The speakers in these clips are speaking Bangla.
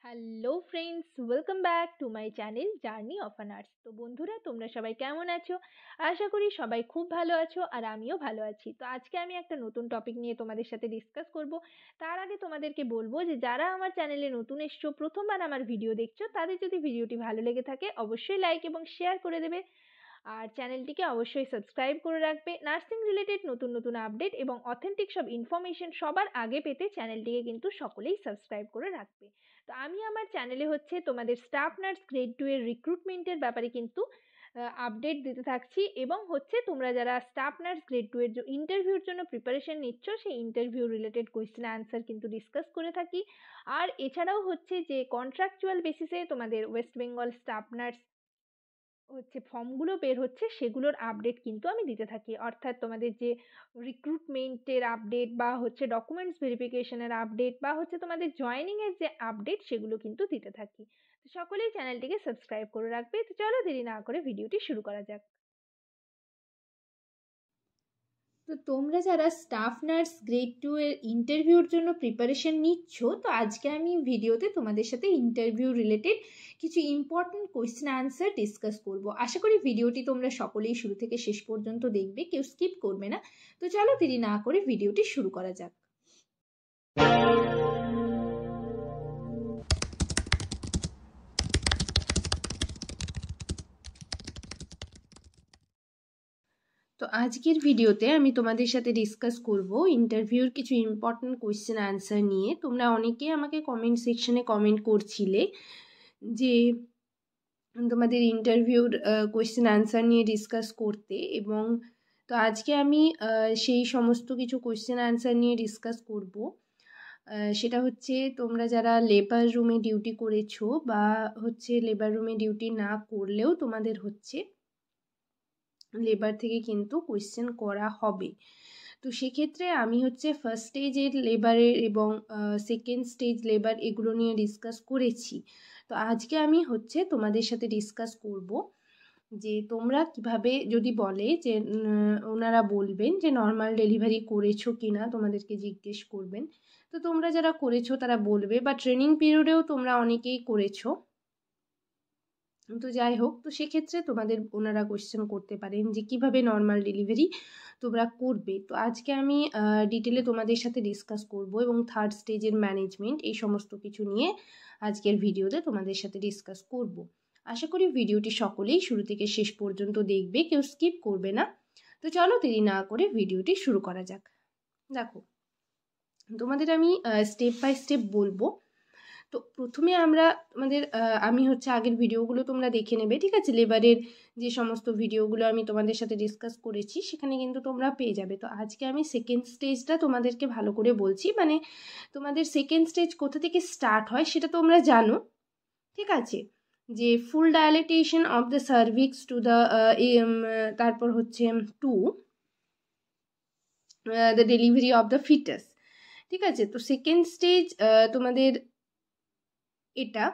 Hello friends, welcome back to my channel journey of a nurse. তো বন্ধুরা, তোমরা সবাই কেমন আছো? আশা করি সবাই খুব ভালো আছো আর আমিও ভালো আছি। তো আজকে আমি একটা নতুন টপিক নিয়ে তোমাদের সাথে ডিসকাস করব। তার আগে তোমাদেরকে বলবো যে যারা আমার চ্যানেলে নতুন এসছো, প্রথমবার আমার ভিডিও দেখছো, তাদের যদি ভিডিওটি ভালো লেগে থাকে অবশ্যই লাইক এবং শেয়ার করে দেবে। আর চ্যানেলটিকে অবশ্যই সাবস্ক্রাইব করে রাখবে। নার্সিং রিলেটেড নতুন নতুন আপডেট এবং অথেন্টিক সব ইনফরমেশন সবার আগে পেতে চ্যানেলটিকে কিন্তু সকলেই সাবস্ক্রাইব করে রাখবে। তো আমি আমার চ্যানেলে তোমাদের স্টাফ নার্স গ্রেড 2 এর রিক্রুটমেন্টের ব্যাপারে কিন্তু আপডেট দিতে থাকছি, এবং তোমরা যারা স্টাফ নার্স গ্রেড 2 এর ইন্টারভিউর জন্য প্রিপারেশন নিচ্ছ, সেই ইন্টারভিউ রিলেটেড কোয়েশ্চেন অ্যান্সার কিন্তু ডিসকাস করে থাকি। আর এছাড়াও যে কন্ট্রাকচুয়াল বেসিসে তোমাদের ওয়েস্ট বেঙ্গল স্টাফ নার্স ফর্মগুলো বের হচ্ছে, সেগুলোর আপডেট কিন্তু আমি দিতে থাকি। অর্থাৎ তোমাদের যে রিক্রুটমেন্টের আপডেট বা ডকুমেন্টস ভেরিফিকেশনের আপডেট বা তোমাদের জয়েনিংয়ের যে আপডেট, সেগুলো কিন্তু দিতে থাকি। তো সকলেই চ্যানেলটিকে সাবস্ক্রাইব করে রাখবে। তো চলো দেরি না করে ভিডিওটি শুরু করা যাক। তো তোমরা যারা স্টাফ নার্স গ্রেড 2 এর ইন্টারভিউর জন্য প্রিপারেশন নিচ্ছ, তো আজকে আমি ভিডিওতে তোমাদের সাথে ইন্টারভিউ রিলেটেড কিছু ইম্পর্টেন্ট কোয়েশ্চেন অ্যান্সার ডিসকাস করব। আশা করি ভিডিওটি তোমরা সকলেই শুরু থেকে শেষ পর্যন্ত দেখবে, কেউ স্কিপ করবে না। তো চলো দেরি না করে ভিডিওটি শুরু করা যাক। তো আজকের ভিডিওতে আমি তোমাদের সাথে ডিসকাস করব ইন্টারভিউর কিছু ইম্পর্টেন্ট কোয়েশ্চেন অ্যান্সার নিয়ে। তোমরা অনেকেই আমাকে কমেন্ট সেকশনে কমেন্ট করছিলে যে তোমাদের ইন্টারভিউর কোয়েশ্চেন অ্যান্সার নিয়ে ডিসকাস করতে, এবং তো আজকে আমি সেই সমস্ত কিছু কোয়েশ্চেন অ্যান্সার নিয়ে ডিসকাস করব। সেটা তোমরা যারা লেবার রুমে ডিউটি করেছো বা লেবার রুমে ডিউটি না করলেও তোমাদের লেবার থেকে কিন্তু কোয়েশ্চেন করা হবে। তো সেক্ষেত্রে আমি ফার্স্ট স্টেজের লেবারের এবং সেকেন্ড স্টেজ লেবার এগুলো নিয়ে ডিসকাস করেছি। তো আজকে আমি তোমাদের সাথে ডিসকাস করব যে তোমরা কিভাবে, যদি বলে যে ওনারা বলবেন যে নর্মাল ডেলিভারি করেছো কিনা, তোমাদেরকে জিজ্ঞেস করবেন। তো তোমরা যারা করেছো তারা বলবে, বা ট্রেনিং পিরিয়ডেও তোমরা অনেকেই করেছো। তো যাই হোক, তো সেক্ষেত্রে তোমাদের ওনারা কোয়েশ্চেন করতে পারেন যে কিভাবে নর্মাল ডেলিভারি তোমরা করবে। তো আজকে আমি ডিটেলে তোমাদের সাথে ডিসকাস করব, এবং থার্ড স্টেজের ম্যানেজমেন্ট এই সমস্ত কিছু নিয়ে আজকের ভিডিওতে তোমাদের সাথে ডিসকাস করব। আশা করি ভিডিওটি সকলেই শুরু থেকে শেষ পর্যন্ত দেখবে, কেউ স্কিপ করবে না। তো চলো দেরি না করে ভিডিওটি শুরু করা যাক। দেখো, তোমাদের আমি স্টেপ বাই স্টেপ বলবো। তো প্রথমে আমি আগের ভিডিওগুলো তোমরা দেখে নেবে, ঠিক আছে? লেবারের যে সমস্ত ভিডিওগুলো আমি তোমাদের সাথে ডিসকাস করেছি সেখানে কিন্তু তোমরা পেয়ে যাবে। তো আজকে আমি সেকেন্ড স্টেজটা তোমাদেরকে ভালো করে বলছি, মানে তোমাদের সেকেন্ড স্টেজ কোথা থেকে স্টার্ট হয় সেটা তোমরা জানো, ঠিক আছে? যে full dilatation of the cervix to the তারপর to the delivery of the fetus, ঠিক আছে? তো সেকেন্ড স্টেজ তোমাদের এটা,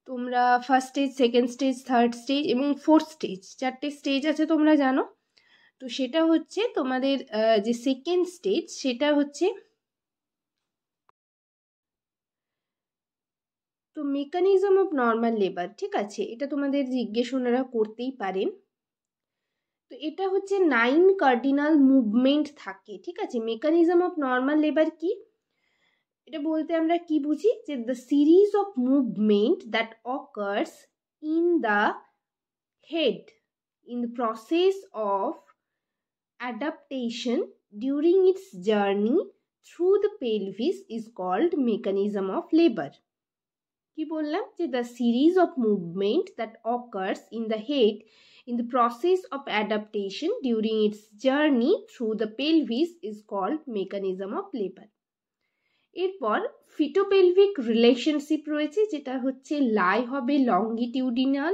তোমরা first stage, second stage, third stage এবং ফোর্থ স্টেজ, চারটে স্টেজ আছে তোমরা জানো। তো সেটা তোমাদের যে সেকেন্ড স্টেজ, সেটা তো মেকানিজম অফ নর্মাল লেবার, ঠিক আছে? এটা তোমাদের জিজ্ঞেস ওনারা করতেই পারেন। তো এটা 9 কার্ডিনাল মুভমেন্ট থাকে, ঠিক আছে? মেকানিজম অফ নর্মাল লেবার কি, এটা বলতে আমরা কি বুঝি, যে the series of movement that occurs in the head in the process of adaptation during its journey through the pelvis is called mechanism of labor. কি বললাম, যে the series of movement that occurs in the head in the process of adaptation during its journey through the pelvis is called mechanism of labor. এরপর ফিটোপেলভিক রিলেশনশিপ রয়েছে, যেটা লাই হবে লঙ্গিটিউডিনাল,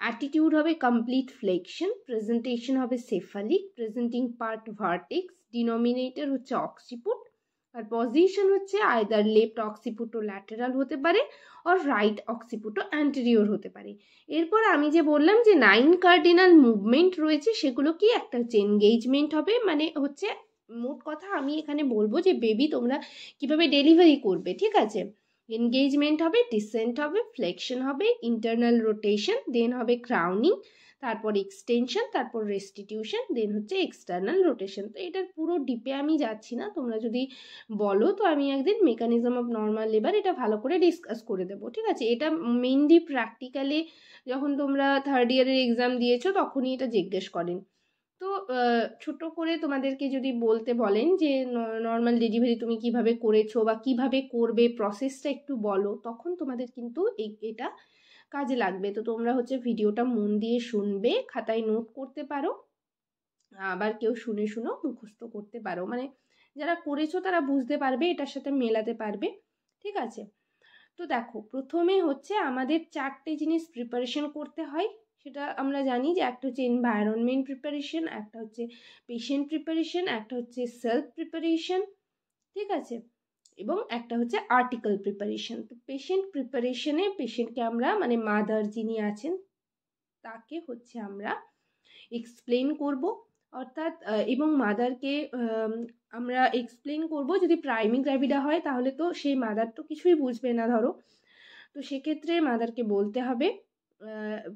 অ্যাটিটিউড হবে কমপ্লিট ফ্লেকশন, প্রেজেন্টেশন হবে cephalic, presenting part vertex, denominator occiput, আর position either left occipito lateral হতে পারে আর রাইট অক্সিপুটো অ্যান্টেরিয়র হতে পারে। এরপর আমি যে বললাম যে 9 কার্ডিনাল মুভমেন্ট রয়েছে, সেগুলো কি, একটা এনগেজমেন্ট হবে, মানে মোট কথা আমি এখানে বলবো যে বেবি তোমরা কিভাবে ডেলিভারি করবে, ঠিক আছে? এনগেজমেন্ট হবে, ডিসেন্ট হবে, ফ্লেকশন হবে, ইন্টারনাল রোটেশন, দেন হবে ক্রাউনিং, তারপর এক্সটেনশন, তারপর রেস্টিটিউশন, দেন হচ্ছে এক্সটার্নাল রোটেশন। তো এটার পুরো ডিপে আমি যাচ্ছি না, তোমরা যদি বলো তো আমি একদিন মেকানিজম অফ নর্মাল লেবার এটা ভালো করে ডিসকাস করে দেবো, ঠিক আছে। এটা মেইনলি প্র্যাকটিক্যালি যখন তোমরা থার্ড ইয়ারের এক্সাম দিয়েছো তখনই এটা জিজ্ঞেস করেন। তো ছোট করে তোমাদেরকে যদি বলতে বলেন যে নর্মাল ডেলিভারি তুমি কিভাবে করেছো বা কিভাবে করবে, প্রসেসটা একটু বলো, তখন তোমাদের কিন্তু এটা কাজে লাগবে। তো তোমরা হচ্ছে ভিডিওটা মন দিয়ে শুনবে, খাতায় নোট করতে পারো, আবার কেউ শুনে শুনেও মুখস্থ করতে পারো, মানে যারা করেছো তারা বুঝতে পারবে, এটার সাথে মেলাতে পারবে, ঠিক আছে। তো দেখো, প্রথমে হচ্ছে আমাদের 4টে জিনিস প্রিপারেশন করতে হয়। সেটা আমরা জানি যে একটা হচ্ছে এনভায়রনমেন্ট প্রিপারেশন, একটা হচ্ছে পেশেন্ট প্রিপারেশন, একটা হচ্ছে সেলফ প্রিপারেশন, ঠিক আছে, এবং একটা হচ্ছে আর্টিকেল প্রিপারেশন। তো পেশেন্ট প্রিপারেশনে পেশেন্টকে আমরা মানে মাদার যিনি আছেন তাকে হচ্ছে আমরা এক্সপ্লেন করব, অর্থাৎ এবং মাদারকে আমরা এক্সপ্লেন করব। যদি প্রাইমি গ্র্যাভিডা হয় তাহলে তো সেই মাদার তো কিছুই বুঝবে না ধরো, তো সেক্ষেত্রে মাদারকে বলতে হবে,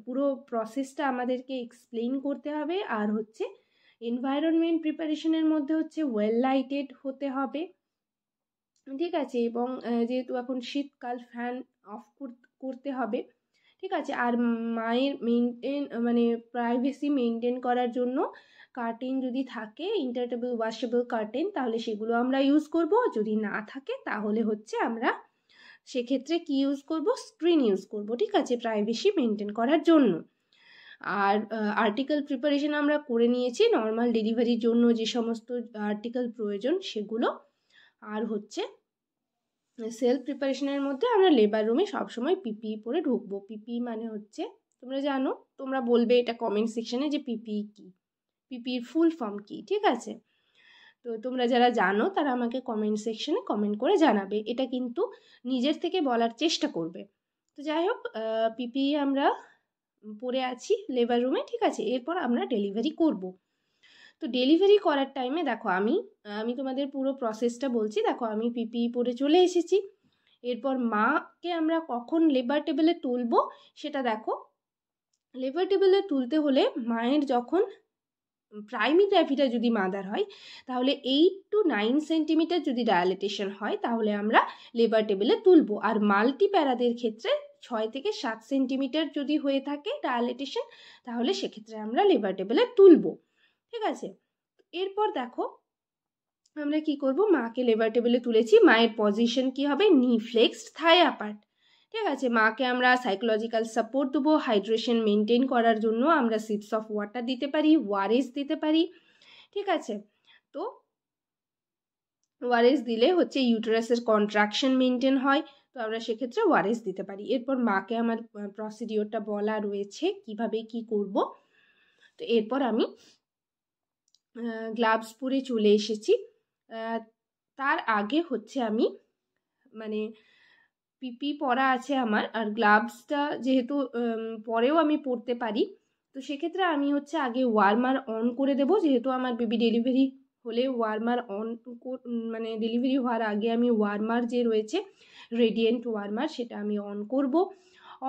পুরো প্রসেসটা আমাদেরকে এক্সপ্লেন করতে হবে। আর হচ্ছে এনভায়রনমেন্ট প্রিপারেশনের মধ্যে হচ্ছে ওয়েল লাইটেড হতে হবে, ঠিক আছে, এবং যেহেতু এখন শীতকাল ফ্যান অফ করতে হবে, ঠিক আছে। আর মায়ের মানে প্রাইভেসি মেনটেন করার জন্য কার্টেন যদি থাকে, ইন্টারটেবল ওয়াশেবল কার্টেন, তাহলে সেগুলো আমরা ইউজ করব। যদি না থাকে তাহলে হচ্ছে আমরা সেক্ষেত্রে কি ইউজ করব, স্ক্রিন ইউজ করব, ঠিক আছে, প্রাইভেসি মেনটেন করার জন্য। আর আর্টিকেল প্রিপারেশন আমরা করে নিয়েছি নর্মাল ডেলিভারির জন্য যে সমস্ত আর্টিকেল প্রয়োজন সেগুলো। আর হচ্ছে সেলফ প্রিপারেশনের মধ্যে আমরা লেবার রুমে সবসময় পিপিই পরে ঢুকবো। পিপিই মানে হচ্ছে তোমরা জানো, তোমরা বলবে এটা কমেন্ট সেকশনে যে পিপিই কী, পিপিইর ফুল ফর্ম কী, ঠিক আছে। তো তোমরা যারা জানো তারা আমাকে কমেন্ট সেকশনে কমেন্ট করে জানাবে, এটা কিন্তু নিজের থেকে বলার চেষ্টা করবে। তো যাই হোক, পিপিই আমরা পরে আছি লেবার রুমে, ঠিক আছে। এরপর আমরা ডেলিভারি করব। তো ডেলিভারি করার টাইমে দেখো আমি তোমাদের পুরো প্রসেসটা বলছি। দেখো আমি পিপিই পরে চলে এসেছি। এরপর মাকে আমরা কখন লেবার টেবিলে তুলবো সেটা দেখো। লেবার টেবিলে তুলতে হলে মায়ের যখন প্রাইমি গ্র্যাভিডা যদি মাদার হয় তাহলে 8 to 9 সেন্টিমিটার যদি ডায়ালেটেশন হয় তাহলে আমরা লেবার টেবিলে তুলবো। আর মাল্টি প্যারাদের ক্ষেত্রে 6 থেকে 7 সেন্টিমিটার যদি হয়ে থাকে ডায়ালেটেশন তাহলে সেক্ষেত্রে আমরা লেবার টেবিলে তুলবো, ঠিক আছে। এরপর দেখো আমরা কি করব, মাকে লেবার টেবিলে তুলেছি, মায়ের পজিশন কি হবে, নি ফ্লেক্সড, থাই অ্যাপার্ট, ঠিক আছে। মাকে আমরা সাইকোলজিক্যাল সাপোর্ট দেবো, হাইড্রেশন মেনটেন করার জন্য আমরা সিপস অফ ওয়াটার দিতে পারি, ওআরএস দিতে পারি, ঠিক আছে। তো ওআরএস দিলে হচ্ছে ইউটেরাসের কন্ট্রাকশন মেনটেন হয়, তো আমরা সেক্ষেত্রে ওআরএস দিতে পারি। এরপর মাকে আমার প্রসিডিওরটা বলা রয়েছে কিভাবে কি করব। তো এরপর আমি গ্লাভস পরে চলে এসেছি। তার আগে হচ্ছে আমি মানে পিপি পরা আছে আমার, আর গ্লাভসটা যেহেতু পরেও আমি পরতে পারি, তো সেক্ষেত্রে আমি হচ্ছে আগে ওয়ার্মার অন করে দেব। যেহেতু আমার বেবি ডেলিভারি হলে ওয়ার্মার অন মানে ডেলিভারি হওয়ার আগে আমি ওয়ার্মার যে রয়েছে রেডিয়েন্ট ওয়ার্মার সেটা আমি অন করব।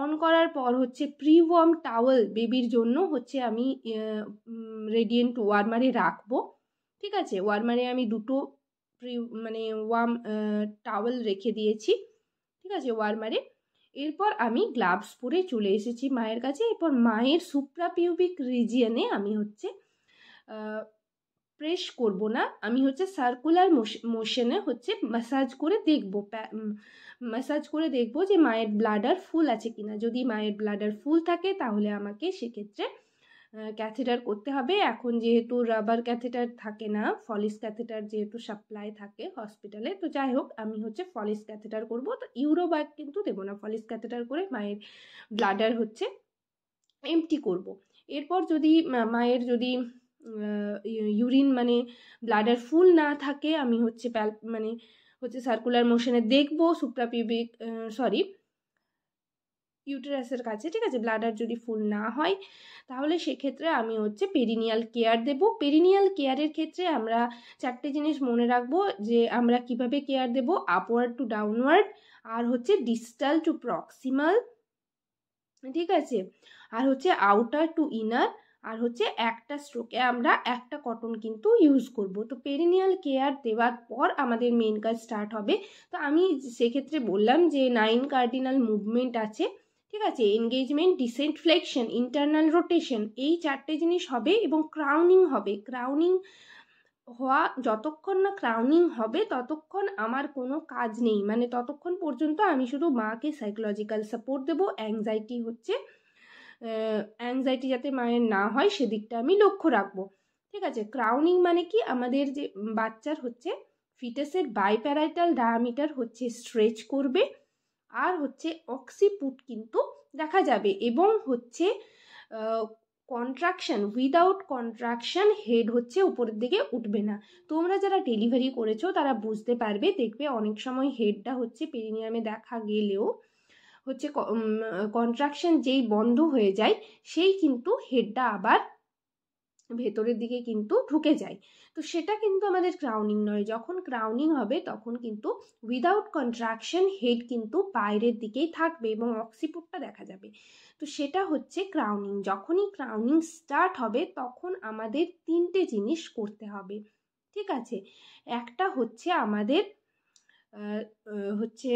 অন করার পর হচ্ছে প্রি ওয়ার্ম টাওয়েল বেবির জন্য হচ্ছে আমি রেডিয়েন্ট ওয়ার্মারে রাখবো, ঠিক আছে। ওয়ার্মারে আমি দুটো মানে ওয়ার্ম টাওয়েল রেখে দিয়েছি, ঠিক আছে, ওয়ার্মারে। এরপর আমি গ্লাভস পরে চলে এসেছি মায়ের কাছে। এরপর মায়ের সুপ্রাপিউবিক রিজিয়নে আমি হচ্ছে প্রেস করব না, আমি হচ্ছে সার্কুলার মোশনে হচ্ছে ম্যাসাজ করে দেখব যে মায়ের ব্লাডার ফুল আছে কিনা। যদি মায়ের ব্লাডার ফুল থাকে তাহলে আমাকে সেক্ষেত্রে ক্যাথেটার করতে হবে। এখন যেহেতু রাবার ক্যাথেটার থাকে না, ফলিস ক্যাথেটার যেহেতু সাপ্লাই থাকে হসপিটালে, তো যাই হোক আমি হচ্ছে ফলিস ক্যাথেটার করব। তো ইউরোব্যাগ কিন্তু দেবো না, ফলিস ক্যাথেটার করে মায়ের ব্লাডার হচ্ছে এমটি করব। এরপর যদি মায়ের যদি ইউরিন মানে ব্লাডার ফুল না থাকে আমি হচ্ছে সার্কুলার মোশনে দেখব সুপ্রাপিউবিক ইউটেরাসের কাছে, ঠিক আছে। ব্লাডার যদি ফুল না হয় তাহলে সেক্ষেত্রে আমি হচ্ছে পেরিনিয়াল কেয়ার দেব। পেরিনিয়াল কেয়ারের ক্ষেত্রে আমরা 4টে জিনিস মনে রাখবো যে আমরা কিভাবে কেয়ার দেব, আপওয়ার্ড টু ডাউনওয়ার্ড, আর হচ্ছে ডিস্টাল টু প্রক্সিমাল, ঠিক আছে, আর হচ্ছে আউটার টু ইনার, আর হচ্ছে একটা স্ট্রোকে আমরা একটা কটন কিন্তু ইউজ করব। তো পেরিনিয়াল কেয়ার দেওয়ার পর আমাদের মেন কাজ স্টার্ট হবে। তো আমি সেক্ষেত্রে বললাম যে 9 কার্ডিনাল মুভমেন্ট আছে, ঠিক আছে, engagement, descent, flexion, internal rotation, এই 4টে জিনিস হবে এবং ক্রাউনিং হবে। ক্রাউনিং হওয়া, যতক্ষণ না ক্রাউনিং হবে ততক্ষণ আমার কোনো কাজ নেই, মানে ততক্ষণ পর্যন্ত আমি শুধু মাকে সাইকোলজিক্যাল সাপোর্ট দেবো। অ্যাংজাইটি যাতে মায়ের না হয় সেদিকটা আমি লক্ষ্য রাখবো, ঠিক আছে। ক্রাউনিং মানে কি, আমাদের যে বাচ্চার হচ্ছে ফিটাসের বাইপ্যারাইটাল ডায়ামিটার হচ্ছে স্ট্রেচ করবে, আর হচ্ছে অক্সিপুট কিন্তু দেখা যাবে, এবং হচ্ছে কন্ট্রাকশন, উইদাউট কন্ট্রাকশন হেড হচ্ছে উপরের দিকে উঠবে না। তোমরা যারা ডেলিভারি করেছো তারা বুঝতে পারবে, দেখবে অনেক সময় হেডটা হচ্ছে পেরিনিয়ামে দেখা গেলেও হচ্ছে কন্ট্রাকশন যেই বন্ধ হয়ে যায় সেই কিন্তু হেডটা আবার ভেতরের দিকে কিন্তু ঢুকে যায়। তো সেটা কিন্তু আমাদের ক্রাউনিং নয়। যখন ক্রাউনিং হবে তখন কিন্তু উইদাউট কন্ট্রাকশন হেড কিন্তু বাইরের দিকেই থাকবে এবং অক্সিপুটটা দেখা যাবে। তো সেটা হচ্ছে ক্রাউনিং। যখনই ক্রাউনিং স্টার্ট হবে তখন আমাদের 3টে জিনিস করতে হবে, ঠিক আছে। একটা হচ্ছে আমাদের হচ্ছে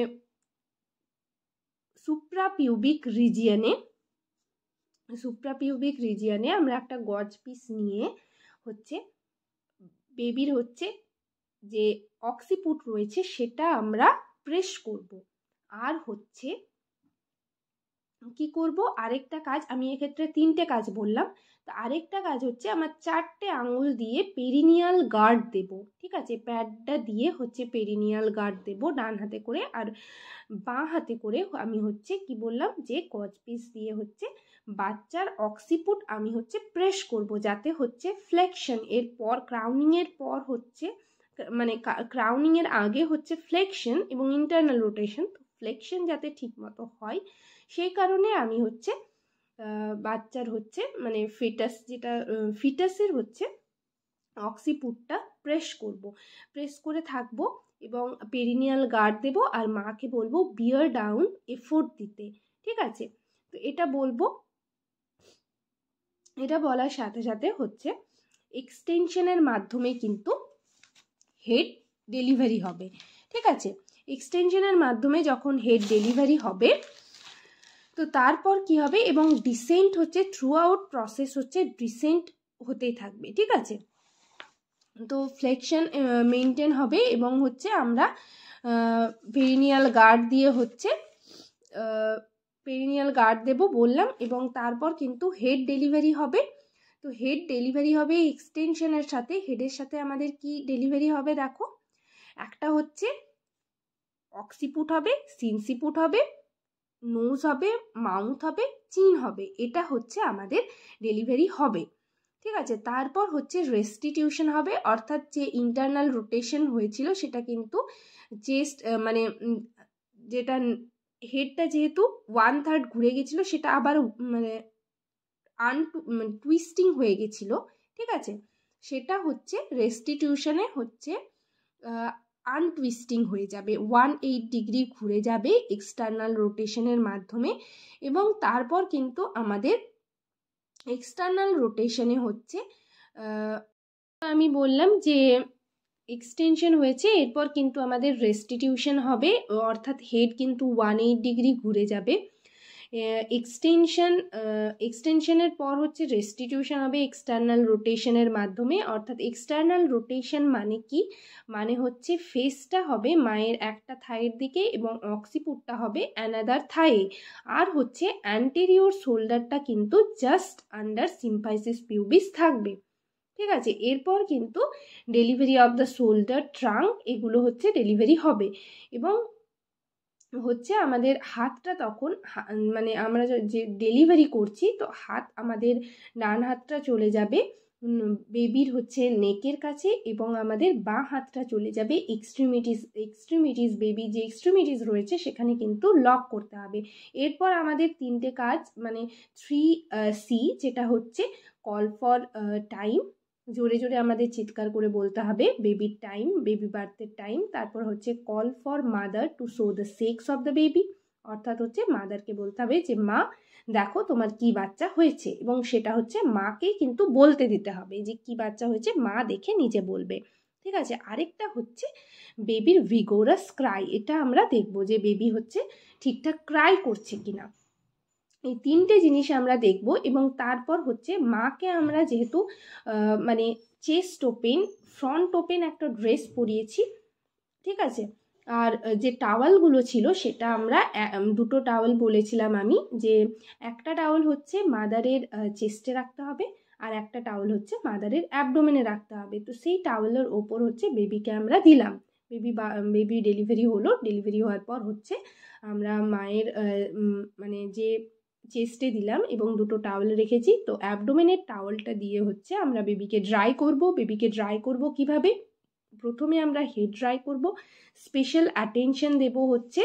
সুপ্রাপিউবিক রিজিয়নে আমরা একটা গজ পিস নিয়ে হচ্ছে বেবির হচ্ছে যে অক্সিপুট রয়েছে সেটা আমরা প্রেস করব। আর হচ্ছে কি করব, আরেকটা কাজ, আমি এক্ষেত্রে 3টে কাজ বললাম, তো আরেকটা কাজ হচ্ছে আমার 4টে আঙুল দিয়ে পেরিনিয়াল গার্ড দেব, ঠিক আছে। প্যাডটা দিয়ে হচ্ছে পেরিনিয়াল গার্ড দেব ডান হাতে করে, আর বাঁ হাতে করে আমি হচ্ছে কি বললাম যে গজ পিস দিয়ে হচ্ছে বাচ্চার অক্সিপুট আমি হচ্ছে প্রেস করব, যাতে হচ্ছে ফ্লেকশন, এরপর ক্রাউনিংয়ের পর হচ্ছে মানে ক্রাউনিংয়ের আগে হচ্ছে ফ্লেকশন এবং ইন্টারনাল রোটেশন, ফ্লেকশন যাতে ঠিক মতো হয় সেই কারণে আমি হচ্ছে বাচ্চার হচ্ছে মানে ফিটাসের হচ্ছে অক্সিপুটটা প্রেস করে থাকবো এবং পেরিনিয়াল গার্ড দেব, আর মাকে বলবো বিয়ার ডাউন এফোর্ট দিতে, ঠিক আছে। তো এটা বলবো, এটা বলার সাথে সাথে হচ্ছে এক্সটেনশনের মাধ্যমে কিন্তু হেড ডেলিভারি হবে, ঠিক আছে। এক্সটেনশনের মাধ্যমে যখন হেড ডেলিভারি হবে তো তারপর কি হবে, এবং ডিসেন্ট হচ্ছে থ্রু আউট প্রসেস হচ্ছে ডিসেন্ট হতেই থাকবে, ঠিক আছে। তো ফ্লেকশন মেনটেন হবে এবং হচ্ছে আমরা পেরিনিয়াল গার্ড দিয়ে হচ্ছে পেরিনিয়াল গার্ড দেব বললাম, এবং তারপর কিন্তু হেড ডেলিভারি হবে। তো হেড ডেলিভারি হবে এক্সটেনশনের সাথে, হেডের সাথে আমাদের কি ডেলিভারি হবে দেখো, একটা হচ্ছে অক্সিপুট হবে, সিনসিপুট হবে, নোজ হবে, মাউথ হবে, চিন হবে, এটা হচ্ছে আমাদের ডেলিভারি হবে, ঠিক আছে। তারপর হচ্ছে রেস্টিটিউশন হবে, অর্থাৎ যে ইন্টারনাল রোটেশন হয়েছিল সেটা কিন্তু চেস্ট মানে যেটা হেডটা যেহেতু 1/3 ঘুরে গেছিলো সেটা আবার মানে টুইস্টিং হয়ে গেছিলো, ঠিক আছে, সেটা হচ্ছে রেস্টিটিউশনে হচ্ছে আনটুইস্টিং হয়ে যাবে, 180 ডিগ্রি ঘুরে যাবে এক্সটার্নাল রোটেশনের মাধ্যমে। এবং তারপর কিন্তু আমাদের এক্সটার্নাল রোটেশনে হচ্ছে আমি বললাম যে এক্সটেনশন হয়েছে, এরপর কিন্তু আমাদের রেস্টিটিউশন হবে, অর্থাৎ হেড কিন্তু 180 ডিগ্রি ঘুরে যাবে। এক্সটেনশনের পর হচ্ছে রেস্টিটিউশন হবে এক্সটার্নাল রোটেশনের মাধ্যমে, অর্থাৎ এক্সটার্নাল রোটেশন মানে কি, মানে হচ্ছে ফেসটা হবে মায়ের একটা থাইয়ের দিকে এবং অক্সিপুটটা হবে অ্যানাদার থাইয়ে, আর হচ্ছে অ্যান্টেরিয়র শোল্ডারটা কিন্তু জাস্ট আন্ডার সিম্ফাইসিস পিউবিস থাকবে, ঠিক আছে। এরপর কিন্তু delivery of the shoulder, trunk, এগুলো হচ্ছে ডেলিভারি হবে। এবং হচ্ছে আমাদের হাতটা তখন মানে আমরা যে ডেলিভারি করছি তো হাত আমাদের ডান হাতটা চলে যাবে বেবির হচ্ছে নেকের কাছে এবং আমাদের বাঁ হাতটা চলে যাবে এক্সট্রিমিটিস বেবি যে এক্সট্রিমিটিস রয়েছে সেখানে কিন্তু লক করতে হবে। এরপর আমাদের 3টে কাজ মানে 3C যেটা হচ্ছে কল ফর টাইম, জোরে জোরে আমাদের চিৎকার করে বলতে হবে বেবির টাইম, বেবি বার্থের টাইম। তারপর হচ্ছে call for mother to show the sex of the baby, অর্থাৎ হচ্ছে মাদারকে বলতে হবে যে মা দেখো তোমার কি বাচ্চা হয়েছে, এবং সেটা হচ্ছে মাকে কিন্তু বলতে দিতে হবে যে কি বাচ্চা হয়েছে, মা দেখে নিজে বলবে। ঠিক আছে। আরেকটা হচ্ছে বেবির ভিগোরাস ক্রাই, এটা আমরা দেখব যে বেবি হচ্ছে ঠিকঠাক ক্রাই করছে কিনা। এই 3টে জিনিস আমরা দেখব। এবং তারপর হচ্ছে মাকে আমরা যেহেতু মানে চেস্ট ওপেন ফ্রন্ট ওপেন একটা ড্রেস পরিয়েছি, ঠিক আছে। আর যে টাওয়ালগুলো ছিল সেটা আমরা 2টো টাওয়াল বলেছিলাম আমি, যে একটা টাওয়াল হচ্ছে মাদারের চেস্টে রাখতে হবে আর একটা টাওয়াল হচ্ছে মাদারের অ্যাবডোমেনে রাখতে হবে। তো সেই টাওয়ালের ওপর হচ্ছে বেবিকে আমরা দিলাম। বেবি ডেলিভারি হলো, ডেলিভারি হওয়ার পর হচ্ছে আমরা মায়ের মানে যে চেস্টে দিলাম এবং 2টো টাওয়াল রেখেছি। তো অ্যাবডোমেনের টাওয়ালটা দিয়ে হচ্ছে আমরা বেবিকে ড্রাই করব কিভাবে? প্রথমে আমরা হেড ড্রাই করব, স্পেশাল অ্যাটেনশন দেব হচ্ছে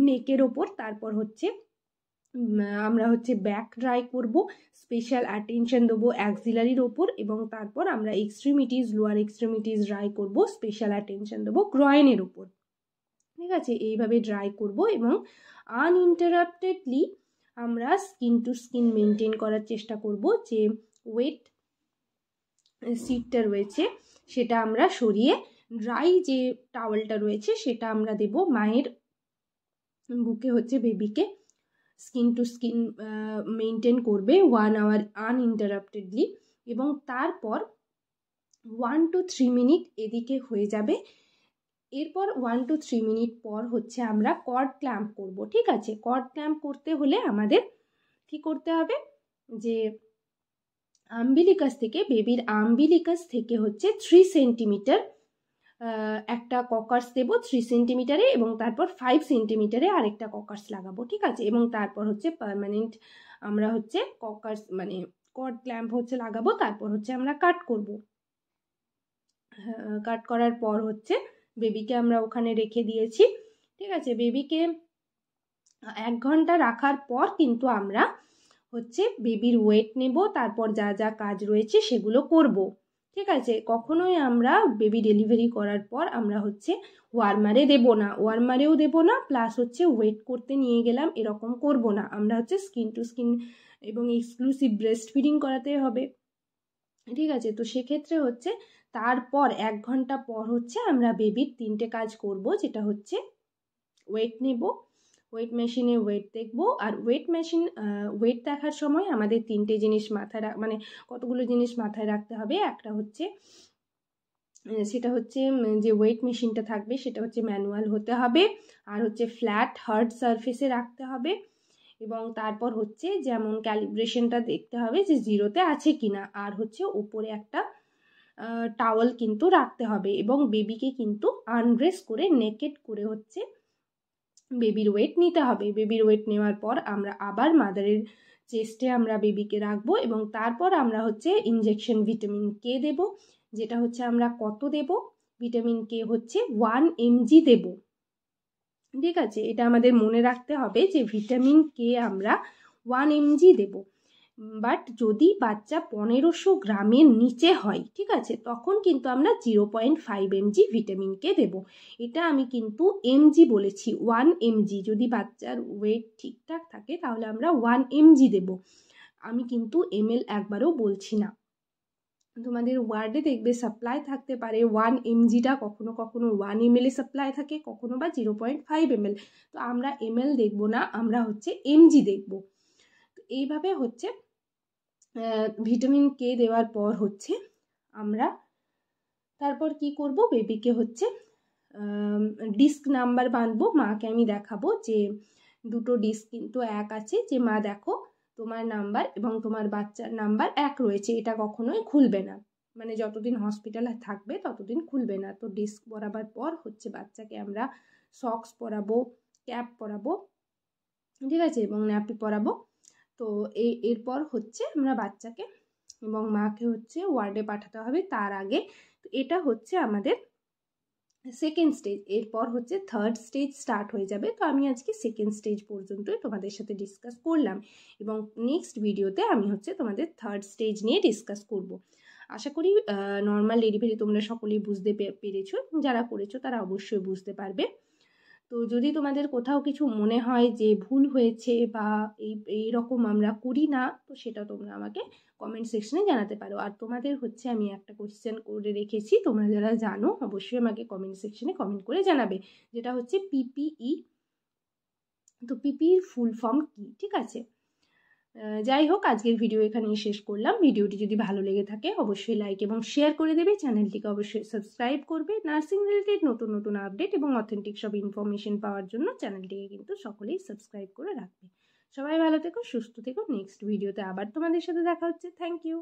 নেকের ওপর। তারপর হচ্ছে আমরা হচ্ছে ব্যাক ড্রাই করব, স্পেশাল অ্যাটেনশন দেবো অ্যাক্সিলারির ওপর। এবং তারপর আমরা লোয়ার এক্সট্রিমিটিস ড্রাই করব, স্পেশাল অ্যাটেনশন দেবো গ্রয়েনের ওপর। ঠিক আছে। এইভাবে ড্রাই করব এবং আনইন্টারাপ্টেডলি আমরা স্কিন টু স্কিন মেনটেন করার চেষ্টা করব। যে ওয়েট সিটটা রয়েছে সেটা আমরা সরিয়ে ড্রাই যে টাওয়ালটা রয়েছে সেটা আমরা দেব মায়ের বুকে, হচ্ছে বেবিকে স্কিন টু স্কিন মেনটেন করবে 1 আওয়ার আনইন্টারাপ্টেডলি। এবং তারপর 1 to 3 মিনিট এদিকে হয়ে যাবে। এরপর 1 to 3 মিনিট পর হচ্ছে আমরা কর্ড ক্ল্যাম্প করব। ঠিক আছে। কর্ড ক্ল্যাম্প করতে হলে আমাদের কি করতে হবে, যে বেবির আম্বিলিকাস থেকে হচ্ছে 3 সেন্টিমিটার একটা ককার্স দেবো 3 সেন্টিমিটারে, এবং তারপর 5 সেন্টিমিটারে আরেকটা ককার্স লাগাবো। ঠিক আছে। এবং তারপর হচ্ছে পার্মানেন্ট আমরা হচ্ছে ককার্স মানে কর্ড ক্ল্যাম্প হচ্ছে লাগাবো। তারপর হচ্ছে আমরা কাট করব। কাট করার পর হচ্ছে বেবিকে আমরা ওখানে রেখে দিয়েছি। ঠিক আছে। বেবিকে 1 ঘন্টা রাখার পর কিন্তু আমরা হচ্ছে বেবির ওয়েট নেব, তারপর যা যা কাজ রয়েছে সেগুলো করব। ঠিক আছে। কখনোই আমরা বেবি ডেলিভারি করার পর আমরা হচ্ছে ওয়ার্মারেও দেব না, প্লাস হচ্ছে ওয়েট করতে নিয়ে গেলাম এরকম করব না। আমরা হচ্ছে স্কিন টু স্কিন এবং এক্সক্লুসিভ ব্রেস্ট ফিডিং করাতে হবে। ঠিক আছে। তো সেক্ষেত্রে হচ্ছে তারপর 1 ঘন্টা পর হচ্ছে আমরা বেবির 3টে কাজ করব, যেটা হচ্ছে ওয়েট নেব, ওয়েট মেশিনে ওয়েট দেখব। আর ওয়েট দেখার সময় আমাদের 3টে জিনিস মানে কতগুলো জিনিস মাথায় রাখতে হবে। একটা হচ্ছে সেটা হচ্ছে যে ওয়েট মেশিনটা থাকবে সেটা হচ্ছে ম্যানুয়াল হতে হবে, আর হচ্ছে ফ্ল্যাট হার্ড সারফেসে রাখতে হবে। এবং তারপর হচ্ছে যেমন ক্যালিব্রেশনটা দেখতে হবে যে 0-তে আছে কিনা, আর হচ্ছে ওপরে একটা টাওয়াল কিন্তু রাখতে হবে। এবং বেবিকে কিন্তু আনড্রেস করে নেকেড করে হচ্ছে বেবির ওয়েট নিতে হবে। বেবির ওয়েট নেওয়ার পর আমরা আবার মাদারের চেস্টে আমরা বেবিকে রাখবো, এবং তারপর আমরা হচ্ছে ইনজেকশন ভিটামিন কে দেব, যেটা হচ্ছে আমরা কত দেব, ভিটামিন কে হচ্ছে 1 mg দেব। ঠিক আছে। এটা আমাদের মনে রাখতে হবে যে ভিটামিন কে আমরা 1 mg দেব। বাট যদি বাচ্চা 1500 গ্রামের নিচে হয়, ঠিক আছে, তখন কিন্তু আমরা 0.5 mg ভিটামিন কে দেব। এটা আমি কিন্তু mg বলেছি, 1 mg। যদি বাচ্চার ওয়েট ঠিকঠাক থাকে তাহলে আমরা 1 mg দেব, আমি কিন্তু ml একবারও বলছি না। তোমাদের ওয়ার্ডে দেখবে সাপ্লাই থাকতে পারে 1 mgটা, কখনো কখনো 1 ml সাপ্লাই থাকে, কখনো বা 0.5 ml। তো আমরা ml দেখব না, আমরা হচ্ছে mg দেখব। তো এইভাবে হচ্ছে ভিটামিন কে দেওয়ার পর হচ্ছে আমরা তারপর কি করব, বেবিকে হচ্ছে ডিস্ক নাম্বার বাঁধবো। মাকে আমি দেখাবো যে 2টো ডিস্ক কিন্তু এক আছে, যে মা দেখো তোমার নাম্বার এবং তোমার বাচ্চার নাম্বার এক রয়েছে, এটা কখনোই খুলবে না, মানে যতদিন হসপিটালে থাকবে ততদিন খুলবে না। তো ডিস্ক পরাবার পর হচ্ছে বাচ্চাকে আমরা সক্স পরাবো, ক্যাপ পরাবো, ঠিক আছে, এবং ন্যাপি পরাবো। তো এরপর হচ্ছে আমরা বাচ্চাকে এবং মাকে হচ্ছে ওয়ার্ডে পাঠাতে হবে তার আগে। তো এটা হচ্ছে আমাদের সেকেন্ড স্টেজ। এরপর হচ্ছে থার্ড স্টেজ স্টার্ট হয়ে যাবে। তো আমি আজকে সেকেন্ড স্টেজ পর্যন্তই তোমাদের সাথে ডিসকাস করলাম এবং নেক্সট ভিডিওতে আমি হচ্ছে তোমাদের থার্ড স্টেজ নিয়ে ডিসকাস করব। আশা করি নর্মাল ডেলিভারি তোমরা সকলেই বুঝতে পেরেছো, যারা করেছো তারা অবশ্যই বুঝতে পারবে। তো যদি তোমাদের কোথাও কিছু মনে হয় যে ভুল হয়েছে বা এইরকম আমরা করি না, তো সেটা তোমরা আমাকে কমেন্ট সেকশনে জানাতে পারো। আর তোমাদের হচ্ছে আমি একটা কোয়েশ্চেন করে রেখেছি, তোমরা যারা জানো অবশ্যই আমাকে কমেন্ট সেকশনে কমেন্ট করে জানাবে, যেটা হচ্ছে পিপিই। তো পিপিইর ফুল ফর্ম কি, ঠিক আছে? যাই হোক, আজকের ভিডিও এখানেই শেষ করলাম। ভিডিওটি যদি ভালো লেগে থাকে অবশ্যই লাইক এবং শেয়ার করে দেবে, চ্যানেলটিকে অবশ্যই সাবস্ক্রাইব করবে। নার্সিং রিলেটেড নতুন নতুন আপডেট এবং অথেন্টিক সব ইনফরমেশন পাওয়ার জন্য চ্যানেলটিকে কিন্তু সকলেই সাবস্ক্রাইব করে রাখবে। সবাই ভালো থেকো, সুস্থ থেকো। নেক্সট ভিডিওতে আবার তোমাদের সাথে দেখা হচ্ছে। Thank you.